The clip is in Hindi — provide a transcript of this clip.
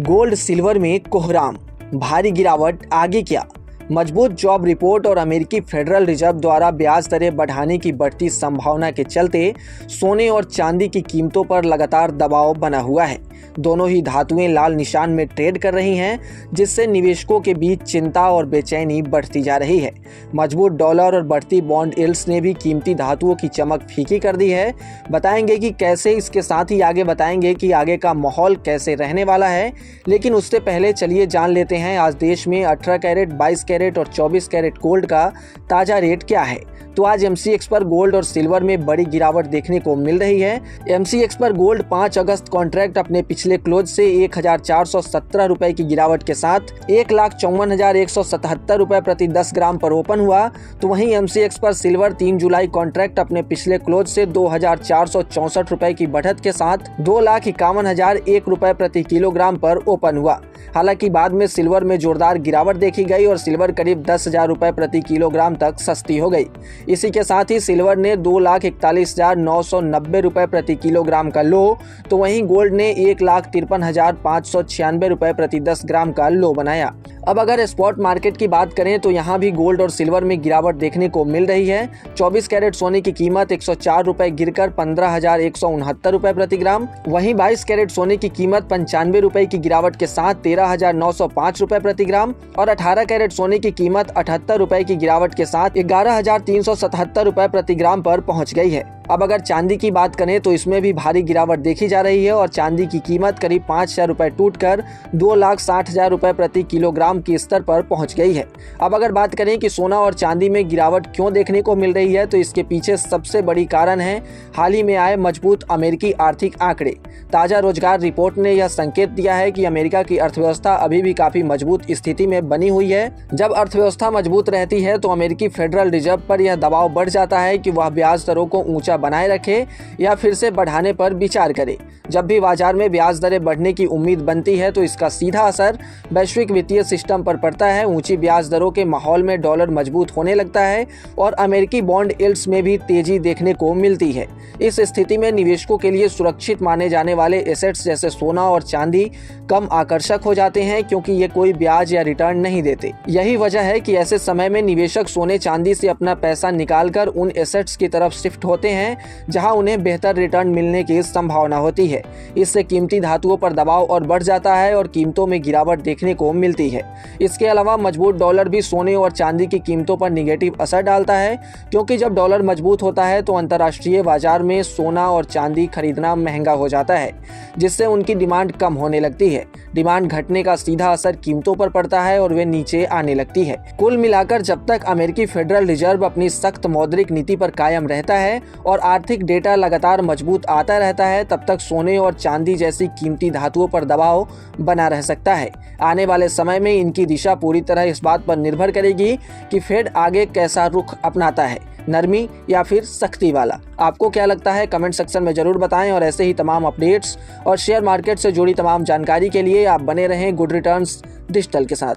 गोल्ड सिल्वर में कोहराम, भारी गिरावट, आगे क्या? मजबूत जॉब रिपोर्ट और अमेरिकी फेडरल रिजर्व द्वारा ब्याज दरें बढ़ाने की बढ़ती संभावना के चलते सोने और चांदी की कीमतों पर लगातार दबाव बना हुआ है। दोनों ही धातुएं लाल निशान में ट्रेड कर रही हैं, जिससे निवेशकों के बीच चिंता और बेचैनी बढ़ती जा रही है। मजबूत डॉलर और बढ़ती बॉन्ड यील्ड्स ने भी कीमती धातुओं की चमक फीकी कर दी है। बताएंगे कि कैसे, इसके साथ ही आगे बताएंगे कि आगे का माहौल कैसे रहने वाला है। लेकिन उससे पहले चलिए जान लेते हैं आज देश में 18 कैरेट, 22 कैरेट और 24 कैरेट गोल्ड का ताज़ा रेट क्या है। तो आज एमसीएक्स पर गोल्ड और सिल्वर में बड़ी गिरावट देखने को मिल रही है। एमसीएक्स पर गोल्ड 5 अगस्त कॉन्ट्रैक्ट अपने पिछले क्लोज से 1417 रुपए की गिरावट के साथ 1,54,177 रुपए प्रति 10 ग्राम पर ओपन हुआ। तो वहीं एमसीएक्स पर सिल्वर 3 जुलाई कॉन्ट्रैक्ट अपने पिछले क्लोज से 2,464 रुपए की बढ़त के साथ 2,51,001 रुपए प्रति किलोग्राम पर ओपन हुआ। हालांकि बाद में सिल्वर में जोरदार गिरावट देखी गई और सिल्वर करीब 10,000 रुपए प्रति किलोग्राम तक सस्ती हो गई। इसी के साथ ही सिल्वर ने 2,41,990 रुपए प्रति किलोग्राम का लो, तो वहीं गोल्ड ने 1,53,596 रुपए प्रति 10 ग्राम का लो बनाया। अब अगर स्पॉट मार्केट की बात करें तो यहाँ भी गोल्ड और सिल्वर में गिरावट देखने को मिल रही है। 24 कैरेट सोने की कीमत 104 रुपए गिरकर 15,169 रुपए प्रति ग्राम। वहीं 22 कैरेट सोने की कीमत 95 रुपए की गिरावट के साथ 13,905 रुपए प्रति ग्राम और 18 कैरेट सोने की कीमत 78 रुपए की गिरावट के साथ 11,377 रुपए प्रति ग्राम पर पहुंच गई है। अब अगर चांदी की बात करें तो इसमें भी भारी गिरावट देखी जा रही है और चांदी की कीमत करीब 5,000 रुपए टूटकर 2,60,000 रुपए प्रति किलोग्राम की स्तर पर पहुंच गई है। अब अगर बात करें कि सोना और चांदी में गिरावट क्यों देखने को मिल रही है, तो इसके पीछे सबसे बड़ी कारण है हाल ही में आए मजबूत अमेरिकी आर्थिक आंकड़े। ताज़ा रोजगार रिपोर्ट ने यह संकेत दिया है कि अमेरिका की अर्थव्यवस्था अभी भी काफी मजबूत स्थिति में बनी हुई है। जब अर्थव्यवस्था मजबूत रहती है तो अमेरिकी फेडरल रिजर्व पर यह दबाव बढ़ जाता है कि वह ब्याज दरों को ऊंचा बनाए रखे या फिर से बढ़ाने पर विचार करे। जब भी बाजार में ब्याज दरें बढ़ने की उम्मीद बनती है तो इसका सीधा असर वैश्विक वित्तीय सिस्टम पर पड़ता है। ऊंची ब्याज दरों के माहौल में डॉलर मजबूत होने लगता है और अमेरिकी बॉन्ड यील्ड्स में भी तेजी देखने को मिलती है। इस स्थिति में निवेशकों के लिए सुरक्षित माने जाने वाले एसेट्स जैसे सोना और चांदी कम आकर्षक हो जाते हैं, क्योंकि ये कोई ब्याज या रिटर्न नहीं देते। यही वजह है कि ऐसे समय में निवेशक सोने चांदी से अपना पैसा निकालकर उन एसेट्स की तरफ शिफ्ट होते हैं जहां उन्हें बेहतर रिटर्न मिलने की संभावना होती है। इससे कीमती धातुओं पर दबाव और बढ़ जाता है और कीमतों में गिरावट देखने को मिलती है। इसके अलावा मजबूत डॉलर भी सोने और चांदी की कीमतों पर निगेटिव असर डालता है, क्योंकि जब डॉलर मजबूत होता है तो अंतर्राष्ट्रीय बाजार में सोना और चांदी खरीदना महंगा हो जाता है, जिससे उनकी डिमांड कम होने लगती है। डिमांड घटने का सीधा असर कीमतों पर पड़ता है और वे नीचे आने लगती है। कुल मिलाकर जब तक अमेरिकी फेडरल रिजर्व अपनी सख्त मौद्रिक नीति पर कायम रहता है और आर्थिक डेटा लगातार मजबूत आता रहता है, तब तक सोने और चांदी जैसी कीमती धातुओं पर दबाव बना रह सकता है। आने वाले समय में इनकी दिशा पूरी तरह इस बात पर निर्भर करेगी कि फेड आगे कैसा रुख अपनाता है, नरमी या फिर सख्ती वाला। आपको क्या लगता है, कमेंट सेक्शन में जरूर बताएं। और ऐसे ही तमाम अपडेट्स और शेयर मार्केट से जुड़ी तमाम जानकारी के लिए आप बने रहें गुड रिटर्न्स डिजिटल के साथ।